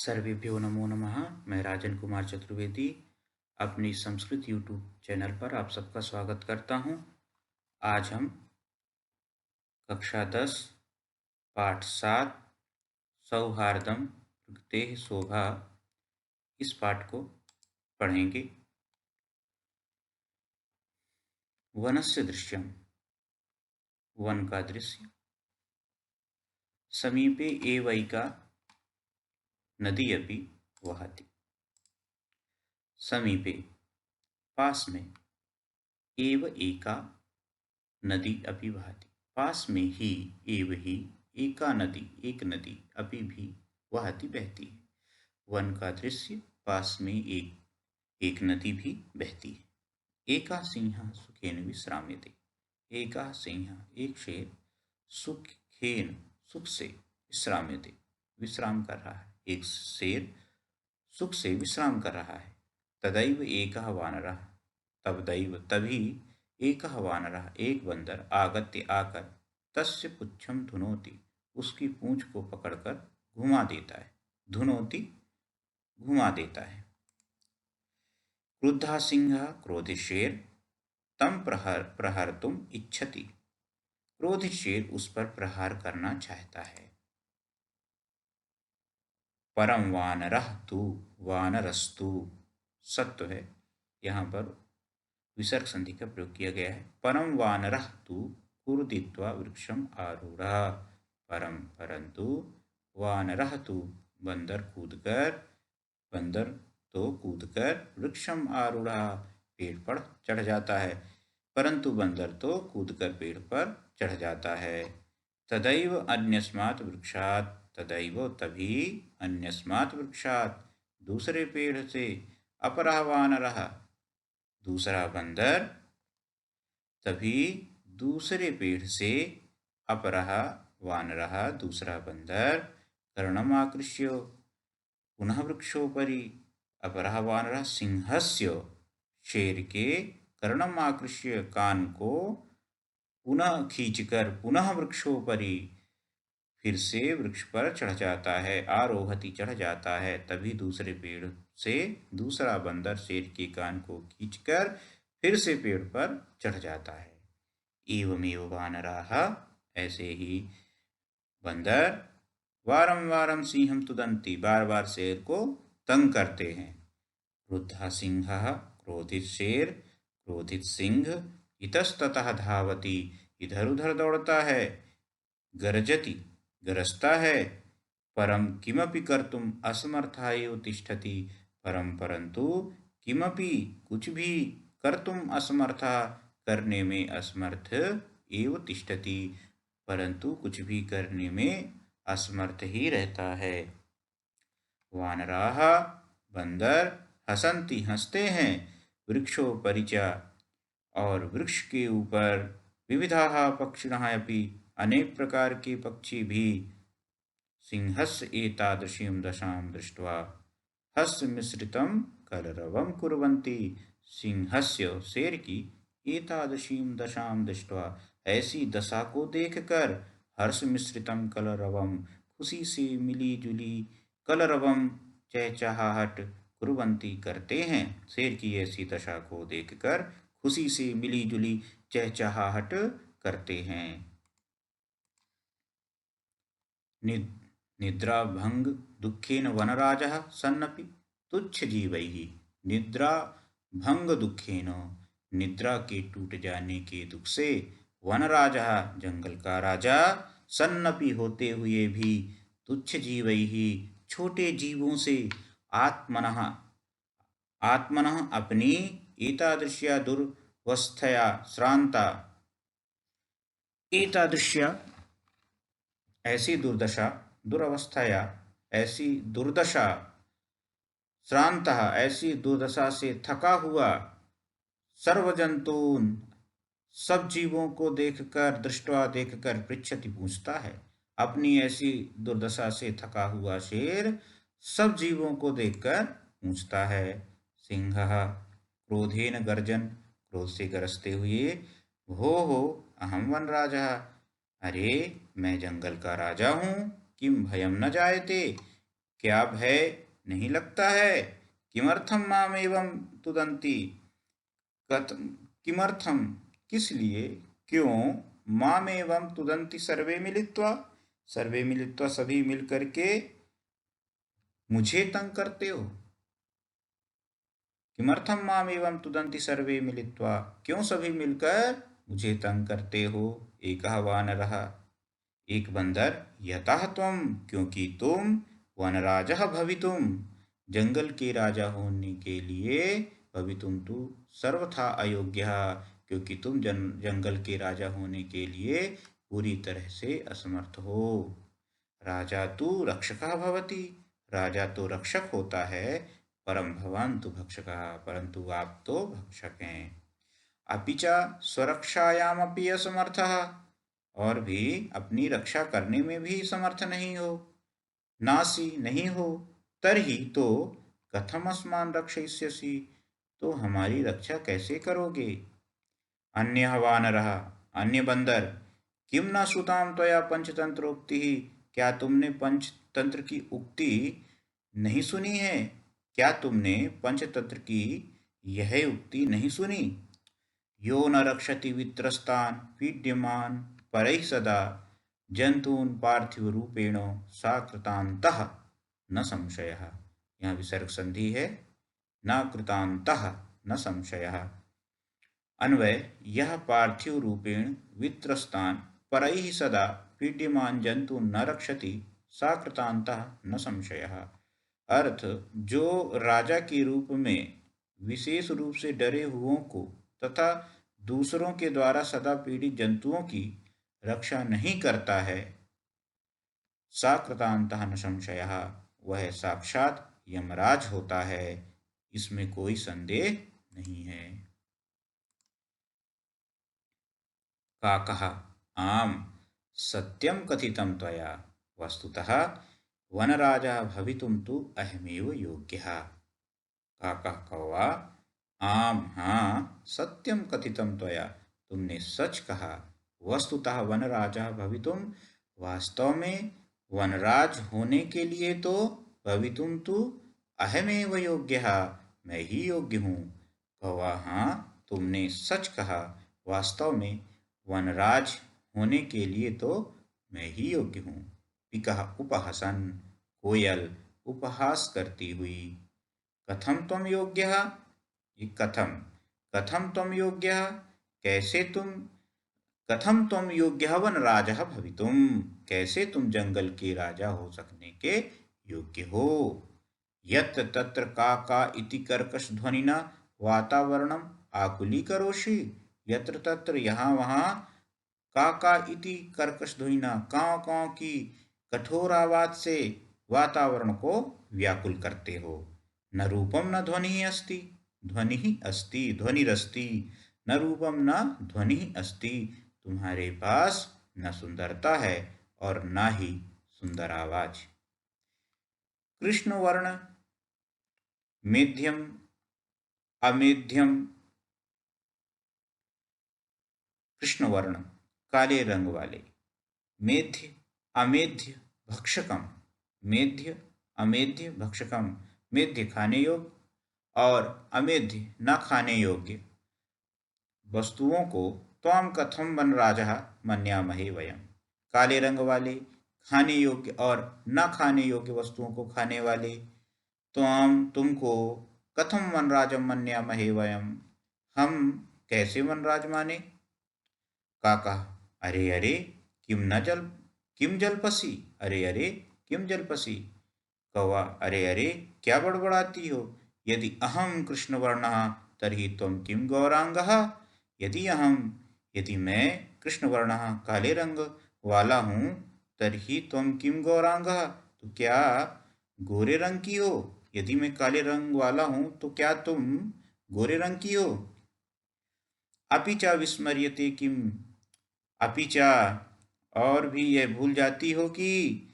सर्वेभ्यो नमो नमः। मैं राजन कुमार चतुर्वेदी अपनी संस्कृत यूट्यूब चैनल पर आप सबका स्वागत करता हूं। आज हम कक्षा 10 पाठ 7 सौहार्दम प्रकृतेः शोभा इस पाठ को पढ़ेंगे। वनस्य दृश्यम, वन का दृश्य। समीपे एवैका नदी अपि वहति। समीपे पास में, एव एका नदी अपि वहति पास में ही, एव ही, एका नदी एक नदी, अपि भी, वहति बहती है। वन का दृश्य, पास में एक नदी भी बहती है। एका सिंह सुखेन विश्राम्यते। एका सिंह एक शेर, सुखेन सुख से, विश्राम्यते विश्राम कर रहा है। एक शेर सुख से विश्राम कर रहा है। तदैव एकः वानरः, तबदैव तभी, एकः वानरः एक बंदर, आगत्य आकर, तस्य पुच्छम धुनोति उसकी पूंछ को पकड़कर घुमा देता है। धुनोति घुमा देता है। क्रुद्धा सिंह क्रोधित शेर तम प्रहर्तुम इच्छति। क्रोधित शेर उस पर प्रहार करना चाहता है। परम वानरः तु, वानरस्तु सत्व है, यहाँ पर विसर्ग संधि का प्रयोग किया गया है। परम वानरः तु कुरुदित्वा वृक्षम आरूढ़। परम परंतु, वानरः तु बंदर कूदकर वृक्षम आरूढ़ पेड़ पर चढ़ जाता है। परंतु बंदर तो कूदकर पेड़ पर चढ़ जाता है। तदैव अन्यस्मात् वृक्षात्, तदैव तभी, अन्यस्मात् वृक्षात् दूसरे पेड़ से, अपरः वानरः दूसरा बंदर, तभी दूसरे पेड़ से, अपरः वानरः दूसरा बंदर, कर्णम आकृष्य पुनः वृक्षोपरि, अपरः वानरः सिंहस्य शेर के कर्णम आकृष्य कान को पुनः खींचकर, पुनः वृक्षोपरि फिर से वृक्ष पर चढ़ जाता है। आरोहति चढ़ जाता है। तभी दूसरे पेड़ से दूसरा बंदर शेर के कान को खींचकर फिर से पेड़ पर चढ़ जाता है। एवमेव वानराः, ऐसे ही बंदर, वारम वारम सिंहम तुदन्ति बार बार शेर को तंग करते हैं। क्रुद्धः सिंहः क्रोधित शेर, क्रोधित सिंह, इतस्ततः धावति इधर उधर दौड़ता है। गर्जति गरजता है। परम किमपि कर्तुम असमर्था एव तिष्ठति। परम परंतु, किमपि कुछ भी, कर्तुम असमर्था करने में असमर्थ, एव तिष्ठति परंतु कुछ भी करने में असमर्थ ही रहता है। वानराः बंदर, हसन्ति हंसते हैं, वृक्षोपरिचा और वृक्ष के ऊपर, विविधाः पक्षिणः अपि अनेक प्रकार के पक्षी भी, सिंहस्य एतादृशीं दशां दृष्ट्वा हस्य मिश्रितं कलरवं कुर्वन्ति। सिंहस्य शेर की, एतादृशीं दशां दृष्ट्वा ऐसी दशा को देखकर, हर्ष मिश्रितम कलरवम खुशी से मिली जुली, कलरवम चहचहाहट, कुर्वन्ति करते हैं। शेर की ऐसी दशा को देखकर खुशी से मिली जुली चहचहाहट करते हैं। निद्रा भंग दुखेन वनराजः सन्नपि तुच्छ जीवैः। निद्रा भंग दुखेन, निद्रा के टूट जाने के दुख से, वनराजः जंगल का राजा, सन्नपि होते हुए भी, तुच्छ जीवैः छोटे जीवों से, आत्मनः आत्मनः अपनी, एतादृश्या दुर्वस्थया श्रांता, एतादृश्या ऐसी दुर्दशा, दुरवस्थया ऐसी दुर्दशा, श्रांतः ऐसी दुर्दशा से थका हुआ, सर्वजंतून सब जीवों को देखकर, दृष्टवा देखकर, पृच्छति पूछता है। अपनी ऐसी दुर्दशा से थका हुआ शेर सब जीवों को देखकर पूछता है। सिंहः क्रोधेन गर्जन, क्रोध से गरजते हुए, भो अहम वनराजः, अरे मैं जंगल का राजा हूँ, किम भयम न जायते, क्या भय नहीं लगता है? किमर्थम माम एवं तुदंती, किमर्थम किस लिए, क्यों, माम एवं तुदंती सर्वे मिलित्वा सभी मिलकर के मुझे तंग करते हो। किमर्थम माम एवं तुदंती सर्वे मिलित्वा, क्यों सभी मिलकर मुझे तंग करते हो। एकः वानरः, एक बंदर, यतः त्वं, क्योंकि तुम, वनराजः भवितुम, जंगल के राजा होने के लिए, भवितुम तु सर्वथा अयोग्यः, क्योंकि तुम जंगल के राजा होने के लिए पूरी तरह से असमर्थ हो। राजा तु रक्षकः भवति, राजा तो रक्षक होता है, परम भवान् तु भक्षकः, परंतु आप तो भक्षक हैं। अपि च स्वरक्षायामपि असमर्थः, और भी अपनी रक्षा करने में भी समर्थ नहीं हो, नासी नहीं हो, तरही तो कथम अस्मान् रक्षयिष्यसि, तो हमारी रक्षा कैसे करोगे। अन्यः वानरः, अन्य बंदर, किम न श्रुताम त्वया पंचतंत्रोक्ति, क्या तुमने पंचतंत्र की उक्ति नहीं सुनी है। क्या तुमने पंचतंत्र की यह उक्ति नहीं सुनी। यो न रक्षति वित्रस्तान पीड्यमान परैः सदा, जंतून पार्थिव रूपेण सा कृतांतः न संशयः। यहाँ विसर्ग संधि है, न कृतांतः न संशयः। अन्वय, यह पार्थिव रूपेण वित्रस्तान परैः सदा पीड्यमान जंतु न रक्षति सा कृतांतः न संशयः। अर्थ, जो राजा के रूप में विशेष रूप से डरे हुओं को तथा दूसरों के द्वारा सदा पीड़ित जंतुओं की रक्षा नहीं करता है, सा कृतांतः न संशयः, वह साक्षात यमराज होता है, इसमें कोई संदेह नहीं है। काकः, आम सत्यम कथितं त्वया, वस्तुतः वनराजा भवितुं तु अहमेव योग्यः। काकः, कौवा, आम हाँ, सत्यम कथितं त्वया, तुमने सच कहा, वस्तुतः वनराजा भवितुम, वास्तव में वनराज होने के लिए तो, भवितुम तु अहमेव योग्यः, मैं ही योग्य हूँ। कौवा, हाँ, तुमने सच कहा, वास्तव में वनराज होने के लिए तो मैं ही योग्य हूँ। पिकः उपहसन, कोयल उपहास करती हुई। कथम त्वं योग्यः, ये कथम, कथम त्वं योग्यः, कैसे तुम, कथम त्वं योग्यः वनराजः भवितुम, कैसे तुम जंगल के राजा हो सकने के योग्य हो। यत्र तत्र का का इति कर्कश ध्वनिना वातावरणम आकुलीकरोषि, यत्र तत्र यहाँ वहाँ, का इति कर्कश ध्वनिना, कांव कांव की कठोर आवाज से वातावरण को व्याकुल करते हो। न रूपम न ध्वनि अस्ति, ध्वनि अस्ति, ध्वनिरस्ति, न रूपम न ध्वनि अस्ति, तुम्हारे पास न सुंदरता है और न ही सुंदर आवाज। कृष्ण वर्ण मेध्यम अमेध्यम, कृष्ण वर्ण काले रंग वाले, मेध्य अमेध्य भक्षकम, मेध्य अमेध्य भक्षकम, मेध्य खाने योग्य और अमेध्य न खाने योग्य वस्तुओं को त्वाम कथम वनराजः मन्यामहे वयम, काले रंग वाले, खाने योग्य और न खाने योग्य वस्तुओं को खाने वाले, त्वाम तुमको, कथम वनराजम मन्यामहे वयम, हम कैसे वनराज माने। काका, अरे अरे, किम जलपसी, अरे अरे किम जलपसी। कौवा, अरे अरे क्या बड़बड़ाती हो, यदि अहम कृष्णवर्णः तर्हि त्वं किम गौरांगः, यदि मैं कृष्णवर्णः काले रंग वाला हूँ, तर्हि त्वं किम गौरांगः, तो क्या गोरे रंग की हो। यदि मैं काले रंग वाला हूँ तो क्या तुम गोरे रंग की हो। अपि च विस्मर्यते किम, अपि च और भी यह भूल जाती हो कि,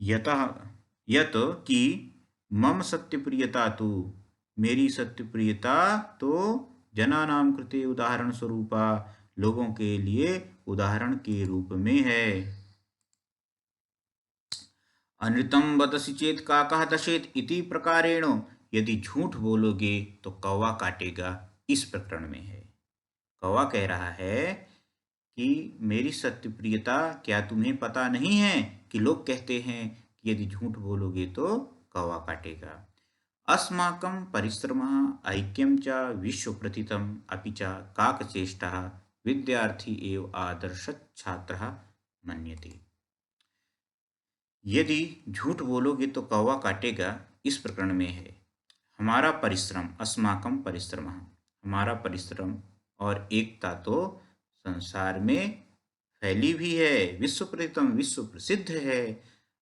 यतः यत कि, मम सत्यप्रियता तो, मेरी सत्यप्रियता तो जनानां कृते उदाहरण स्वरूपा, लोगों के लिए उदाहरण के रूप में है। अनृतम वदसि चेत काकः दशेत इति प्रकारेण, यदि झूठ बोलोगे तो कौवा काटेगा, इस प्रकरण में है। कौवा कह रहा है कि मेरी सत्यप्रियता क्या तुम्हें पता नहीं है कि लोग कहते हैं कि यदि झूठ बोलोगे तो कौवा काटेगा। अस्माकं परिश्रमः ऐक्यं च विश्वप्रथितम् अपि च काकचेष्टः विद्यार्थी एव आदर्शछात्रः मन्यते। यदि झूठ बोलोगे तो कौवा काटेगा, इस प्रकरण में है हमारा परिश्रम, अस्माकं परिश्रमः, हमारा परिश्रम और एकता तो संसार में फैली भी है, विश्व प्रथितम, विश्व प्रसिद्ध है।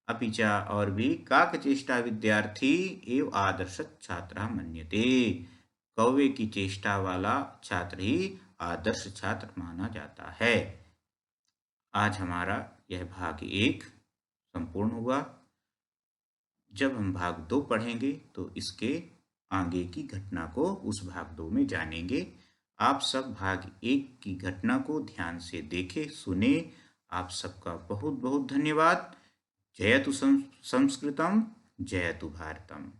अपिचा और भी काकचेष्टा विद्यार्थी एवं आदर्श छात्र मन्यते, कौवे की चेष्टा वाला छात्र ही आदर्श छात्र माना जाता है। आज हमारा यह भाग 1 संपूर्ण हुआ। जब हम भाग 2 पढ़ेंगे तो इसके आगे की घटना को उस भाग 2 में जानेंगे। आप सब भाग 1 की घटना को ध्यान से देखें, सुने। आप सबका बहुत बहुत धन्यवाद। जयतु संस्कृतम, जयतु भारतम।